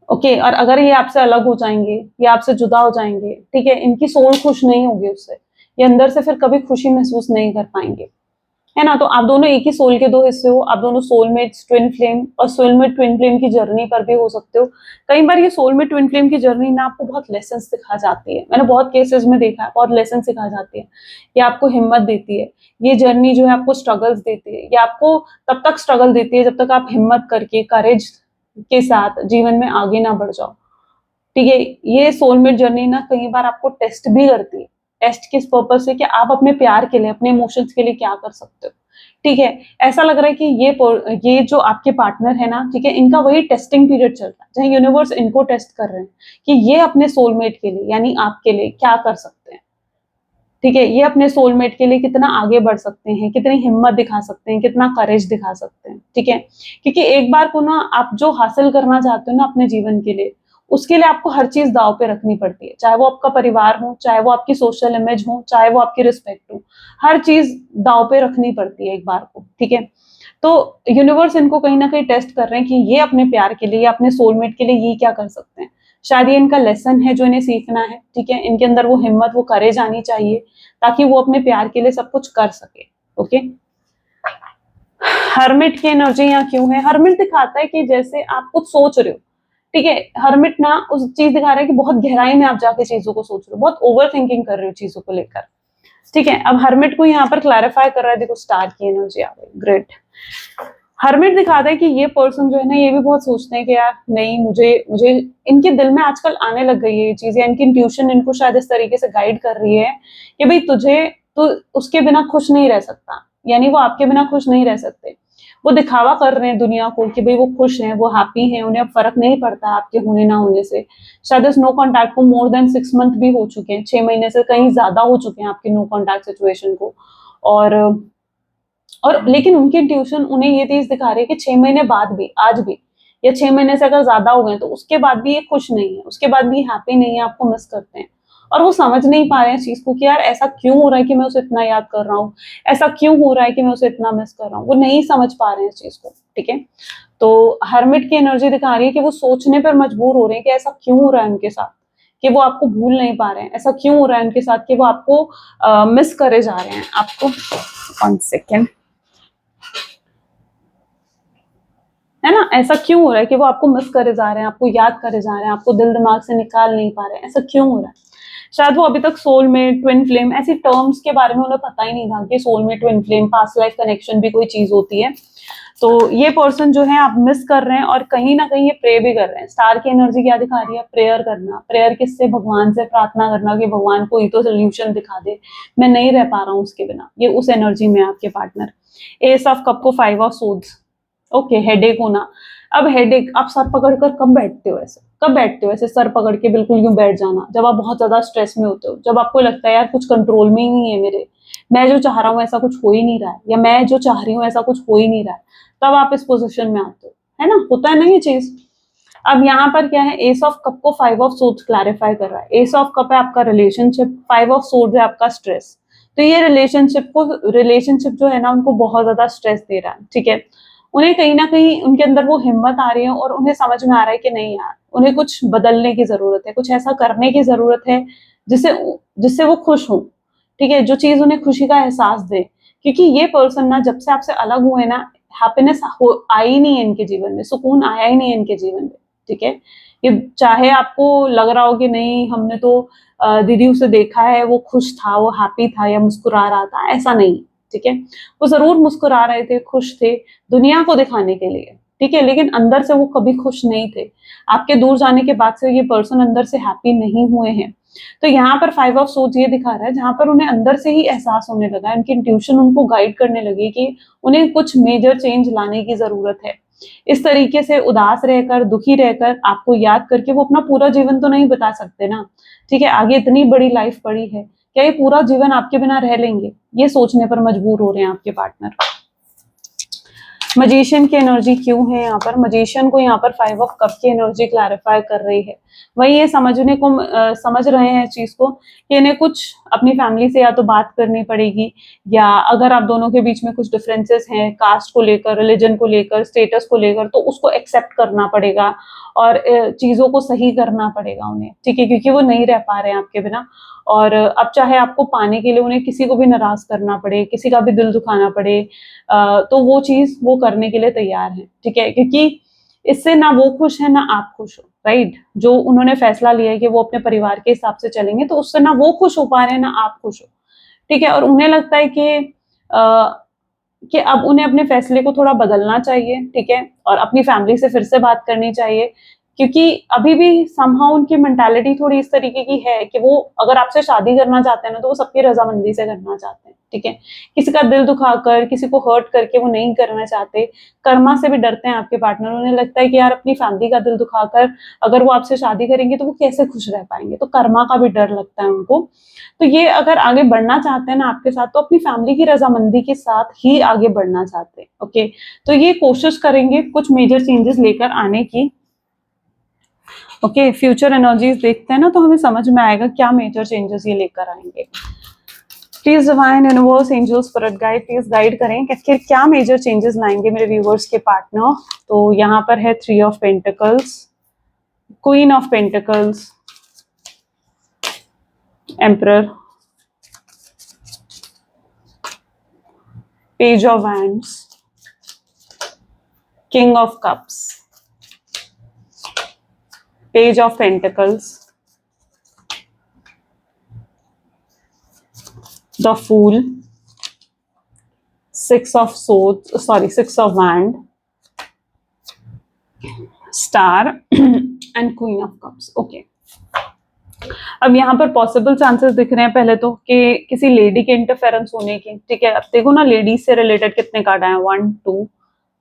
ओके। और अगर ये आपसे अलग हो जाएंगे, ये आपसे जुदा हो जाएंगे, ठीक है, इनकी सोल खुश नहीं होगी उससे, ये अंदर से फिर कभी खुशी महसूस नहीं कर पाएंगे, है ना। तो आप दोनों एक ही सोल के दो हिस्से हो, आप दोनों सोलमेट्स, ट्विन फ्लेम, और सोलमेट ट्विन फ्लेम की जर्नी पर भी हो सकते हो। कई बार ये सोलमेट ट्विन फ्लेम की जर्नी ना आपको बहुत लेसन सिखा जाती है, मैंने बहुत केसेस में देखा है, बहुत लेसन सिखा जाती है। ये आपको हिम्मत देती है, ये जर्नी जो है आपको स्ट्रगल्स देती है, ये आपको तब तक स्ट्रगल देती है जब तक आप हिम्मत करके, करेज के साथ जीवन में आगे ना बढ़ जाओ, ठीक है। ये सोलमेट जर्नी ना कई बार आपको टेस्ट भी करती है। टेस्ट किस पर्पज से, कि आप अपने प्यार के लिए, अपने इमोशंस के लिए क्या कर सकते हो, ठीक है। ऐसा लग रहा है कि ये जो आपके पार्टनर है ना, ठीक है, इनका वही टेस्टिंग पीरियड चल रहा है, जहां यूनिवर्स इनको टेस्ट कर रहे हैं कि ये अपने सोलमेट के लिए, यानी आपके लिए क्या कर सकते हैं, ठीक है। ये अपने सोलमेट के लिए कितना आगे बढ़ सकते हैं, कितनी हिम्मत दिखा सकते हैं, कितना करेज दिखा सकते हैं, ठीक है। क्योंकि एक बार को ना आप जो हासिल करना चाहते हो ना अपने जीवन के लिए, उसके लिए आपको हर चीज दांव पे रखनी पड़ती है, चाहे वो आपका परिवार हो, चाहे वो आपकी सोशल इमेज हो, चाहे वो आपकी रिस्पेक्ट हो, हर चीज दांव पे रखनी पड़ती है एक बार को, ठीक है। तो यूनिवर्स इनको कहीं ना कहीं टेस्ट कर रहे हैं कि ये अपने प्यार के लिए, अपने सोलमेट के लिए ये क्या कर सकते हैं। शायद ये इनका लेसन है जो इन्हें सीखना है, ठीक है। इनके अंदर वो हिम्मत, वो करेज आनी चाहिए ताकि वो अपने प्यार के लिए सब कुछ कर सके, ओके। हर्मिट की एनर्जी यहाँ क्यों है? हर्मिट दिखाता है कि जैसे आप कुछ सोच रहे हो, ठीक है। हर्मिट ना उस चीज दिखा रहा है कि बहुत गहराई में आप जाके चीजों को सोच रहे हो, बहुत ओवर थिंकिंग कर रहे हो चीजों को लेकर, ठीक है। अब हर्मिट को यहाँ पर क्लैरिफाई कर रहा है, देखो स्टार की एनर्जी आ गई, ग्रेट। हर्मिट दिखाता है कि ये पर्सन जो है ना, ये भी बहुत सोचते हैं कि यार नहीं, मुझे मुझे इनके दिल में आजकल आने लग गई है ये चीजें, इनकी इंट्यूशन इनको शायद इस तरीके से गाइड कर रही है कि भाई तुझे, तो उसके बिना खुश नहीं रह सकता, यानी वो आपके बिना खुश नहीं रह सकते। वो दिखावा कर रहे हैं दुनिया को कि भाई वो खुश हैं, वो हैप्पी हैं, उन्हें अब फर्क नहीं पड़ता आपके होने ना होने से। शायद इस नो कॉन्टैक्ट को मोर देन 6 मंथ भी हो चुके हैं, 6 महीने से कहीं ज्यादा हो चुके हैं आपके नो कॉन्टैक्ट सिचुएशन को। और लेकिन उनकी इंट्यूशन उन्हें ये चीज दिखा रही है कि 6 महीने बाद भी, आज भी, या 6 महीने से अगर ज्यादा हो गए तो उसके बाद भी ये खुश नहीं है, उसके बाद भी हैप्पी नहीं है, आपको मिस करते हैं। और वो समझ नहीं पा रहे हैं इस चीज को कि यार ऐसा क्यों हो रहा है कि मैं उसे इतना याद कर रहा हूँ, ऐसा क्यों हो रहा है कि मैं उसे इतना मिस कर रहा हूँ, वो नहीं समझ पा रहे हैं इस चीज को, ठीक है। तो हर्मिट की एनर्जी दिखा रही है कि वो सोचने पर मजबूर हो रहे हैं कि ऐसा क्यों हो रहा है उनके साथ, कि वो आपको भूल नहीं पा रहे हैं, ऐसा क्यों हो रहा है उनके साथ कि वो आपको मिस करे जा रहे हैं आपको। 1 सेकेंड, है ना, ऐसा क्यों हो रहा है कि वो आपको मिस करे जा रहे हैं, आपको याद करे जा रहे हैं, आपको दिल दिमाग से निकाल नहीं पा रहे हैं, ऐसा क्यों हो रहा है? शायद वो अभी तक सोलमेट, ट्विन फ्लेम, ऐसी टर्म्स के बारे में उन्हें पता ही नहीं था कि soulmate, twin flame, past life connection भी कोई चीज होती है। तो ये पर्सन जो है आप मिस कर रहे हैं, और कहीं ना कहीं ये प्रे भी कर रहे हैं। स्टार की एनर्जी क्या दिखा रही है? प्रेयर करना। प्रेयर किससे? भगवान से प्रार्थना करना कि भगवान कोई तो सोल्यूशन दिखा दे, मैं नहीं रह पा रहा हूँ उसके बिना। ये उस एनर्जी में आपके पार्टनर। एस ऑफ कप को 5 ऑफ सोर्ड्स, ओके। हेडेक होना। अब हेडेक, आप सर पकड़ कर कब बैठते हो ऐसे? कब बैठते हो ऐसे सर पकड़ के बिल्कुल यूं बैठ जाना? जब आप बहुत ज्यादा स्ट्रेस में होते हो, जब आपको लगता है यार कुछ कंट्रोल में ही नहीं है मेरे, मैं जो चाह रहा हूँ ऐसा कुछ हो ही नहीं रहा है, या मैं जो चाह रही हूँ ऐसा कुछ हो ही नहीं रहा है, तब आप इस पोजिशन में आते हो, है ना, होता है ना ये चीज। अब यहाँ पर क्या है? एस ऑफ कप को 5 ऑफ सोर्ड्स क्लैरिफाई कर रहा है। एस ऑफ कप है आपका रिलेशनशिप, 5 ऑफ सोर्ड्स है आपका स्ट्रेस। तो ये रिलेशनशिप जो है ना, उनको बहुत ज्यादा स्ट्रेस दे रहा है, ठीक है। उन्हें कहीं ना कहीं उनके अंदर वो हिम्मत आ रही है, और उन्हें समझ में आ रहा है कि नहीं यार, उन्हें कुछ बदलने की जरूरत है, कुछ ऐसा करने की जरूरत है जिससे जिससे वो खुश हो, ठीक है, जो चीज उन्हें खुशी का एहसास दे। क्योंकि ये पर्सन ना जब से आपसे अलग हुए ना, हैप्पीनेस आई नहीं है इनके जीवन में, सुकून आया ही नहीं है इनके जीवन में, ठीक है। ये चाहे आपको लग रहा हो कि नहीं, हमने तो दीदी उसे देखा है, वो खुश था, वो हैप्पी था, या मुस्कुरा रहा था, ऐसा नहीं, ठीक है। वो जरूर मुस्कुरा रहे थे, खुश थे, दुनिया को दिखाने के लिए, ठीक है, लेकिन अंदर से वो कभी खुश नहीं थे। आपके दूर जाने के बाद से ये पर्सन अंदर से हैप्पी नहीं हुए हैं। तो यहाँ पर 5 ऑफ सोर्ड्स ये दिखा रहा है, जहां पर उन्हें अंदर से ही एहसास होने लगा है, उनकी इंट्यूशन उनको गाइड करने लगी कि उन्हें कुछ मेजर चेंज लाने की जरूरत है। इस तरीके से उदास रहकर, दुखी रहकर, आपको याद करके वो अपना पूरा जीवन तो नहीं बिता सकते ना, ठीक है? आगे इतनी बड़ी लाइफ पड़ी है, क्या ये पूरा जीवन आपके बिना रह लेंगे? ये सोचने पर मजबूर हो रहे हैं आपके पार्टनर। मजिशियन की एनर्जी क्यों है यहाँ पर? मजिशियन को यहाँ पर 5 ऑफ कप की एनर्जी क्लैरिफाई कर रही है। वही ये समझ रहे हैं इस चीज को कि इन्हें कुछ अपनी फैमिली से या तो बात करनी पड़ेगी, या अगर आप दोनों के बीच में कुछ डिफरेंसेस हैं कास्ट को लेकर, रिलीजन को लेकर, स्टेटस को लेकर, तो उसको एक्सेप्ट करना पड़ेगा और चीजों को सही करना पड़ेगा उन्हें, ठीक है? क्योंकि वो नहीं रह पा रहे हैं आपके बिना। और अब चाहे आपको पाने के लिए उन्हें किसी को भी नाराज करना पड़े, किसी का भी दिल दुखाना पड़े, तो वो चीज वो करने के लिए तैयार है, ठीक है? क्योंकि इससे ना वो खुश है ना आप खुश हो, राइट? जो उन्होंने फैसला लिया है कि वो अपने परिवार के हिसाब से चलेंगे, तो उससे ना वो खुश हो पा रहे हैं ना आप खुश हो, ठीक है? और उन्हें लगता है कि अब उन्हें अपने फैसले को थोड़ा बदलना चाहिए, ठीक है? और अपनी फैमिली से फिर से बात करनी चाहिए, क्योंकि अभी भी समहाउ उनकी मेंटालिटी थोड़ी इस तरीके की है कि वो अगर आपसे शादी करना चाहते हैं ना, तो वो सबकी रजामंदी से करना चाहते हैं, ठीक है? किसी का दिल दुखाकर, किसी को हर्ट करके वो नहीं करना चाहते। कर्मा से भी डरते हैं आपके पार्टनर। उन्हें लगता है कि यार अपनी फैमिली का दिल दुखाकर अगर वो आपसे शादी करेंगे तो वो कैसे खुश रह पाएंगे, तो कर्मा का भी डर लगता है उनको। तो ये अगर आगे बढ़ना चाहते हैं ना आपके साथ, तो अपनी फैमिली की रजामंदी के साथ ही आगे बढ़ना चाहते हैं, ओके? तो ये कोशिश करेंगे कुछ मेजर चेंजेस लेकर आने की, ओके? फ्यूचर एनर्जीज देखते हैं ना, तो हमें समझ में आएगा क्या मेजर चेंजेस ये लेकर आएंगे। Please divine universe angels spirit guide, please guide करें कि आखिर क्या मेजर चेंजेस लाएंगे मेरे व्यूवर्स के पार्टनर। तो यहाँ पर है 3 of pentacles, queen of pentacles, emperor, page of wands, king of cups, page of pentacles, the fool, 6 of swords, sorry, 6 of wand, star and queen of cups, okay? अब यहाँ पर पॉसिबल चांसेस दिख रहे हैं पहले तो कि किसी लेडी के इंटरफेरेंस होने की, ठीक है? अब देखो ना लेडीज से रिलेटेड कितने कार्ड आए हैं, 1 2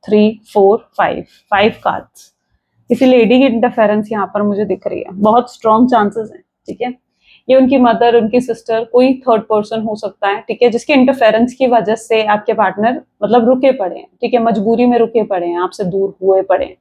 3 4 5 कार्ड्स। किसी लेडी की इंटरफेरेंस यहाँ पर मुझे दिख रही है, बहुत स्ट्रॉन्ग चांसेस हैं, ठीक है? ये उनकी मदर, उनकी सिस्टर, कोई थर्ड पर्सन हो सकता है, ठीक है? जिसके इंटरफेरेंस की वजह से आपके पार्टनर मतलब रुके पड़े हैं, ठीक है? मजबूरी में रुके पड़े हैं, आपसे दूर हुए पड़े हैं।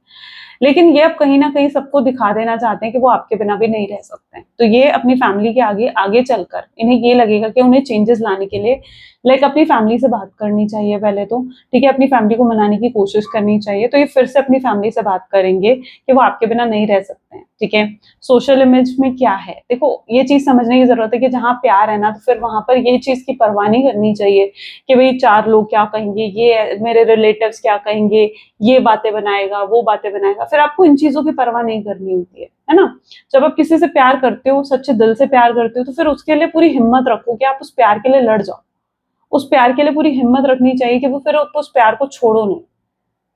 लेकिन ये अब कहीं ना कहीं सबको दिखा देना चाहते हैं कि वो आपके बिना भी नहीं रह सकते हैं। तो ये अपनी फैमिली के आगे आगे चलकर इन्हें ये लगेगा कि उन्हें चेंजेस लाने के लिए अपनी फैमिली से बात करनी चाहिए पहले तो, ठीक है? अपनी फैमिली को मनाने की कोशिश करनी चाहिए। तो ये फिर से अपनी फैमिली से बात करेंगे कि वो आपके बिना नहीं रह सकते हैं, ठीक है? सोशल इमेज में क्या है, देखो ये चीज समझने की जरूरत है कि जहाँ प्यार है ना, तो फिर वहां पर ये चीज की परवाह नहीं करनी चाहिए कि भाई 4 लोग क्या कहेंगे, ये मेरे रिलेटिव्स क्या कहेंगे, ये बातें बनाएगा, वो बातें बनाएगा। फिर आपको इन चीजों की परवाह नहीं करनी होती है ना? जब आप किसी से प्यार करते हो, सच्चे दिल से प्यार करते हो, तो फिर उसके लिए पूरी हिम्मत रखो कि आप उस प्यार के लिए लड़ जाओ। उस प्यार के लिए पूरी हिम्मत रखनी चाहिए कि वो फिर उस प्यार को छोड़ो नहीं,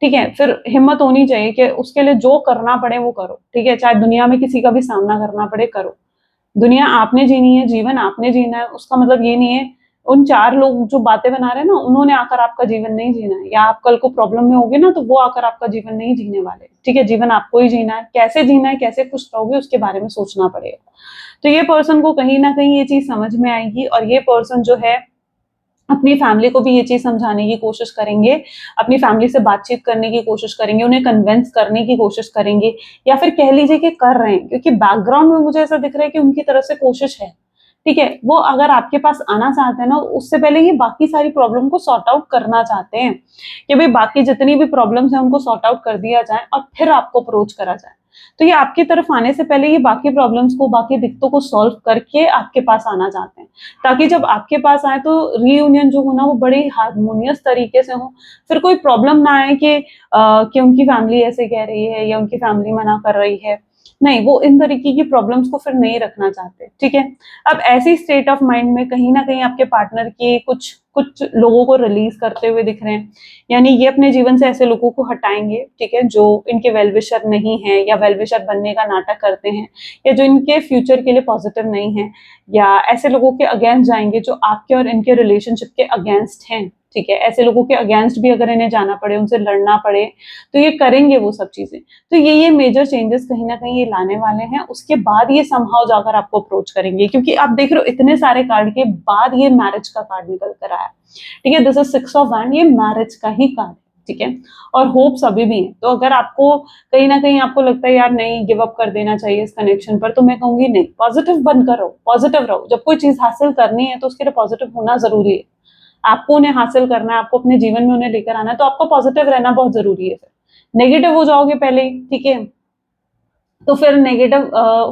ठीक है? फिर हिम्मत होनी चाहिए कि उसके लिए जो करना पड़े वो करो, ठीक है? चाहे दुनिया में किसी का भी सामना करना पड़े, करो। दुनिया आपने जीनी है, जीवन आपने जीना है। उसका मतलब ये नहीं है उन 4 लोग जो बातें बना रहे हैं ना, उन्होंने आकर आपका जीवन नहीं जीना है, या आप कल को प्रॉब्लम में होगे ना, तो वो आकर आपका जीवन नहीं जीने वाले, ठीक है? जीवन आपको ही जीना है। कैसे जीना है, कैसे खुश रहोगे, उसके बारे में सोचना पड़ेगा। तो ये पर्सन को कहीं ना कहीं ये चीज समझ में आएगी, और ये पर्सन जो है अपनी फैमिली को भी ये चीज समझाने की कोशिश करेंगे, अपनी फैमिली से बातचीत करने की कोशिश करेंगे, उन्हें कन्विंस करने की कोशिश करेंगे, या फिर कह लीजिए कि कर रहे हैं, क्योंकि बैकग्राउंड में मुझे ऐसा दिख रहा है कि उनकी तरफ से कोशिश है, ठीक है? वो अगर आपके पास आना चाहते हैं ना, उससे पहले ये बाकी सारी प्रॉब्लम को सॉर्ट आउट करना चाहते हैं कि भाई बाकी जितनी भी प्रॉब्लम्स हैं उनको सॉर्ट आउट कर दिया जाए और फिर आपको अप्रोच करा जाए। तो ये आपकी तरफ आने से पहले ये बाकी प्रॉब्लम्स को, बाकी दिक्कतों को सॉल्व करके आपके पास आना चाहते हैं, ताकि जब आपके पास आए तो रीयूनियन जो हो ना, वो बड़ी हार्मोनियस तरीके से हो। फिर कोई प्रॉब्लम ना आए कि उनकी फैमिली ऐसे कह रही है या उनकी फैमिली मना कर रही है। नहीं, वो इन तरीके की प्रॉब्लम्स को फिर नहीं रखना चाहते, ठीक है? अब ऐसी स्टेट ऑफ माइंड में कहीं ना कहीं आपके पार्टनर की कुछ कुछ लोगों को रिलीज करते हुए दिख रहे हैं, यानी ये अपने जीवन से ऐसे लोगों को हटाएंगे, ठीक है? जो इनके वेलविशर नहीं है, या वेलविशर बनने का नाटक करते हैं, या जो इनके फ्यूचर के लिए पॉजिटिव नहीं है, या ऐसे लोगों के अगेंस्ट जाएंगे जो आपके और इनके रिलेशनशिप के अगेंस्ट हैं, ठीक है, ऐसे लोगों के अगेंस्ट भी अगर इन्हें जाना पड़े, उनसे लड़ना पड़े, तो ये करेंगे वो सब चीजें। तो ये मेजर चेंजेस कहीं ना कहीं ये लाने वाले हैं। उसके बाद ये समहाउ जाकर आपको अप्रोच करेंगे, क्योंकि आप देख रहे हो इतने सारे कार्ड के बाद ये मैरिज का कार्ड निकल कर आया, ठीक है। दिस इज 6 ऑफ वैंड, ये मैरिज का ही कार्ड है, ठीक है। और होप्स अभी भी है। तो अगर आपको कहीं ना कहीं आपको लगता है यार नहीं गिव अप कर देना चाहिए इस कनेक्शन पर, तो मैं कहूंगी नहीं, पॉजिटिव बनकर रहो, पॉजिटिव रहो। जब कोई चीज हासिल करनी है तो उसके लिए पॉजिटिव होना जरूरी है। आपको उन्हें हासिल करना है, आपको अपने जीवन में उन्हें लेकर आना है, तो आपको पॉजिटिव रहना बहुत जरूरी है। फिर नेगेटिव हो जाओगे पहले ही, ठीक है, तो फिर नेगेटिव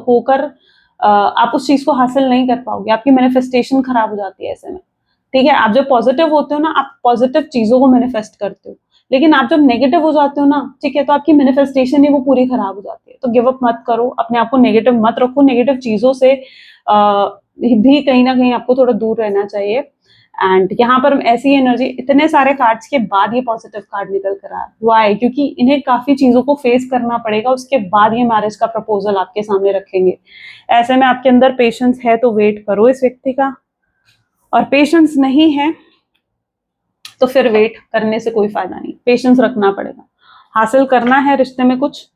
होकर आप उस चीज को हासिल नहीं कर पाओगे, आपकी मैनिफेस्टेशन खराब हो जाती है ऐसे में, ठीक है। आप जब पॉजिटिव होते हो ना, आप पॉजिटिव चीजों को मैनिफेस्ट करते हो, लेकिन आप जब नेगेटिव हो जाते हो ना, ठीक है, तो आपकी मैनिफेस्टेशन ही वो पूरी खराब हो जाती है। तो गिव अप मत करो, अपने आप को नेगेटिव मत रखो, नेगेटिव चीजों से भी कहीं ना कहीं आपको थोड़ा दूर रहना चाहिए। एंड यहाँ पर ऐसी एनर्जी, इतने सारे कार्ड्स के बाद ये पॉजिटिव कार्ड निकल कर आया, वाई? क्योंकि इन्हें काफी चीजों को फेस करना पड़ेगा, उसके बाद ये मैरिज का प्रपोजल आपके सामने रखेंगे। ऐसे में आपके अंदर पेशेंस है तो वेट करो इस व्यक्ति का, और पेशेंस नहीं है तो फिर वेट करने से कोई फायदा नहीं, पेशेंस रखना पड़ेगा। हासिल करना है रिश्ते में कुछ,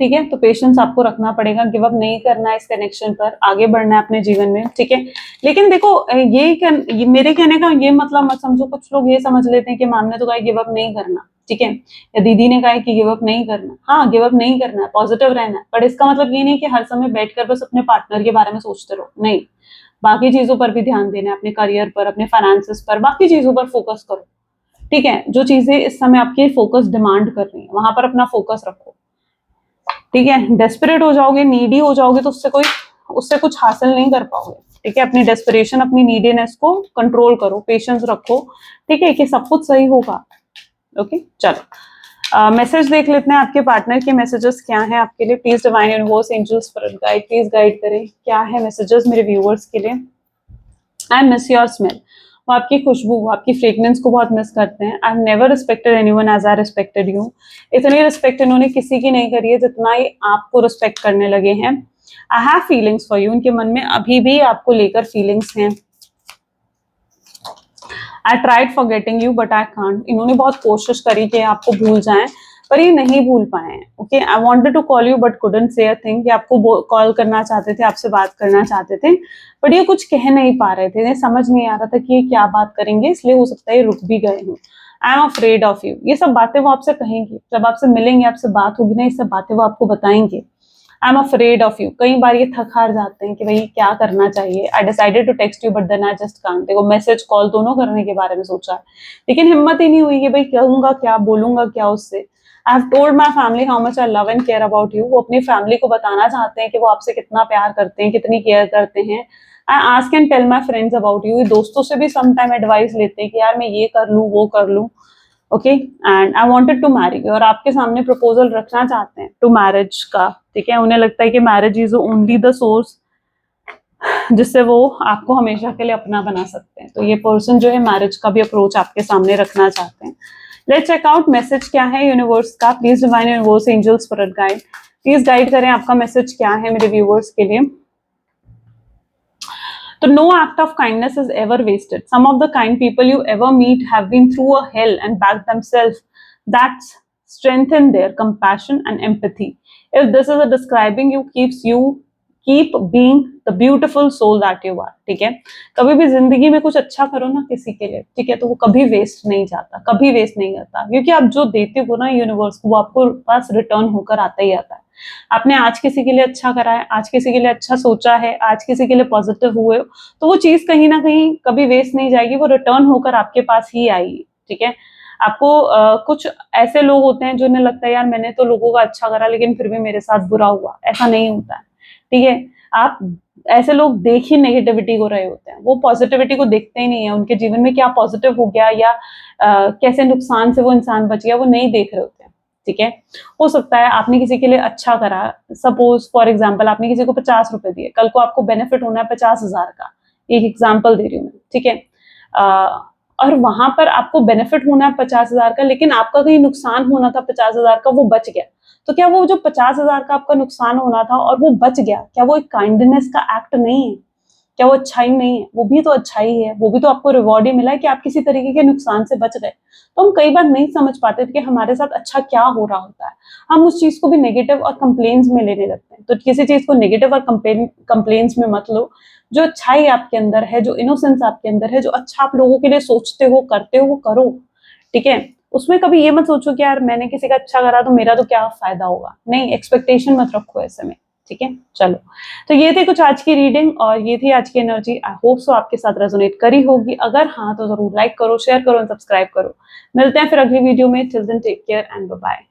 ठीक है, तो पेशेंस आपको रखना पड़ेगा, गिव अप नहीं करना है इस कनेक्शन पर, आगे बढ़ना है अपने जीवन में, ठीक है। लेकिन देखो ये मेरे कहने का ये मतलब मत समझो, कुछ लोग ये समझ लेते हैं कि मैम ने तो कहा गिव अप नहीं करना, ठीक है, या दीदी ने कहा कि गिव अप नहीं करना। हाँ, गिव अप नहीं करना है, पॉजिटिव रहना है, पर इसका मतलब ये नहीं कि हर समय बैठकर बस अपने पार्टनर के बारे में सोचते रहो, नहीं, बाकी चीजों पर भी ध्यान देना है, अपने करियर पर, अपने फाइनेंसेस पर, बाकी चीजों पर फोकस करो, ठीक है। जो चीजें इस समय आपकी फोकस डिमांड कर रही है वहां पर अपना फोकस रखो, ठीक है। डेस्परेट हो जाओगे, नीडी हो जाओगे, तो उससे कुछ हासिल नहीं कर पाओगे, ठीक है। अपनी डेस्परेशन, अपनी नीडीनेस को कंट्रोल करो, पेशेंस रखो, ठीक है, कि सब कुछ सही होगा। ओके, चलो मैसेज देख लेते हैं, आपके पार्टनर के मैसेजेस क्या हैं आपके लिए। Please divine universe, angels, spirit guide, please guide करें, क्या है मैसेजेस मेरे व्यूअर्स के लिए। आई मिस योर स्मेल, वो आपकी खुशबू, आपकी फ्रेगनेंस को बहुत मिस करते हैं। I have never respected anyone as I respected you, इतनी रिस्पेक्ट इन्होंने किसी की नहीं करी है जितना ये आपको रिस्पेक्ट करने लगे हैं। I have feelings for you, उनके मन में अभी भी आपको लेकर फीलिंग्स हैं। I tried forgetting you but I can't, इन्होंने बहुत कोशिश करी कि आपको भूल जाएं, पर ये नहीं भूल पाए हैं। Okay, I wanted to call you but couldn't say a thing, कि आपको कॉल करना चाहते थे, आपसे बात करना चाहते थे, बट ये कुछ कह नहीं पा रहे थे, इन्हें समझ नहीं आ रहा था कि ये क्या बात करेंगे, इसलिए हो सकता है ये रुक भी गए हों। I am afraid of you, ये सब बातें वो आपसे कहेंगे, जब आपसे मिलेंगे, आपसे बात होगी ना, ये सब बातें वो आपको बताएंगे। I am afraid of you, कई बार ये थक हार जाते हैं कि भाई क्या करना चाहिए। I decided to text you but then I just can't, देखो मैसेज कॉल दोनों करने के बारे में सोचा है, लेकिन हिम्मत ही नहीं हुई कि भाई कहूंगा क्या, बोलूंगा क्या उससे। I have told my family how much I love and care about you, वो अपनी फैमिली को बताना चाहते हैं कि वो आपसे कितना प्यार करते हैं, कितनी केयर करते हैं। I ask and tell my friends about you, दोस्तों से भी सम टाइम एडवाइस लेते हैं कि यार मैं ये कर लूँ, वो कर लूँ। Okay, and I wanted to marry you, और आपके सामने प्रपोजल रखना चाहते हैं टू मैरिज का, ठीक है। उन्हें लगता है कि marriage is only the source जिससे वो आपको हमेशा के लिए अपना बना सकते हैं। तो ये पर्सन जो है मैरिज का भी अप्रोच आपके सामने रखना चाहते हैं। लेट्स चेक आउट मैसेज क्या है यूनिवर्स का। Please divine universe, angel, spirit guide, please guide करें आपका मैसेज क्या है मेरे व्यूअर्स के लिए। So no act of kindness is ever wasted. Some of the kind people you ever meet have been through a hell and back themselves. That's strengthen their compassion and empathy. If this is a describing you, keep being the beautiful soul that you are. ठीक है, कभी भी जिंदगी में कुछ अच्छा करो ना किसी के लिए, ठीक है, तो वो कभी वेस्ट नहीं जाता, कभी वेस्ट नहीं जाता, क्योंकि आप जो देते हो ना यूनिवर्स को, वो आपको पास रिटर्न होकर आता ही आता है। आपने आज किसी के लिए अच्छा करा है, आज किसी के लिए अच्छा सोचा है, आज किसी के लिए पॉजिटिव हुए, तो वो चीज कहीं ना कहीं कभी वेस्ट नहीं जाएगी, वो रिटर्न होकर आपके पास ही आएगी, ठीक है। आपको कुछ ऐसे लोग होते हैं जो उन्हें लगता है यार मैंने तो लोगों का अच्छा करा लेकिन फिर भी मेरे साथ बुरा हुआ, ऐसा नहीं होता है, ठीक है। आप ऐसे लोग देख ही नेगेटिविटी को रहे होते हैं, वो पॉजिटिविटी को देखते ही नहीं है, उनके जीवन में क्या पॉजिटिव हो गया या कैसे नुकसान से वो इंसान बच गया, वो नहीं देख रहे होते हैं, ठीक है। हो सकता है आपने किसी के लिए अच्छा करा, सपोज फॉर एग्जाम्पल आपने किसी को 50 रुपए दिए, कल को आपको बेनिफिट होना है 50,000 का, एक एग्जाम्पल दे रही हूँ मैं, ठीक है। और वहां पर आपको बेनिफिट होना है 50,000 का, लेकिन आपका कहीं नुकसान होना था 50,000 का, वो बच गया, तो क्या वो जो 50,000 का आपका नुकसान होना था और वो बच गया, क्या वो एक काइंडनेस का एक्ट नहीं है? क्या वो अच्छाई नहीं है? वो भी तो अच्छाई है, वो भी तो आपको रिवॉर्ड ही मिला है कि आप किसी तरीके के नुकसान से बच गए। तो हम कई बार नहीं समझ पाते थे कि हमारे साथ अच्छा क्या हो रहा होता है। हम उस चीज़ को भी नेगेटिव और कंप्लेंट्स में लेने लगते हैं। तो किसी चीज़ को नेगेटिव और कंप्लेंट्स में मत लो। जो अच्छाई आपके अंदर है, जो इनोसेंस आपके अंदर है, जो अच्छा आप लोगों के लिए सोचते हो, करते हो, वो करो, ठीक है? उसमें कभी ये मत सोचो कि यार मैंने किसी का अच्छा करा तो मेरा तो क्या फ़ायदा होगा? नहीं, एक्सपेक्टेशन मत रखो ऐसे में, ठीक है? चलो, तो ये थी कुछ आज की रीडिंग और ये थी आज की एनर्जी। आई होप सो आपके साथ रेजोनेट करी होगी। अगर हाँ, तो ज़रूर लाइक करो, शेयर करो एंड सब्सक्राइब करो। मिलते हैं फिर अगली वीडियो में। Till then take care and bye bye.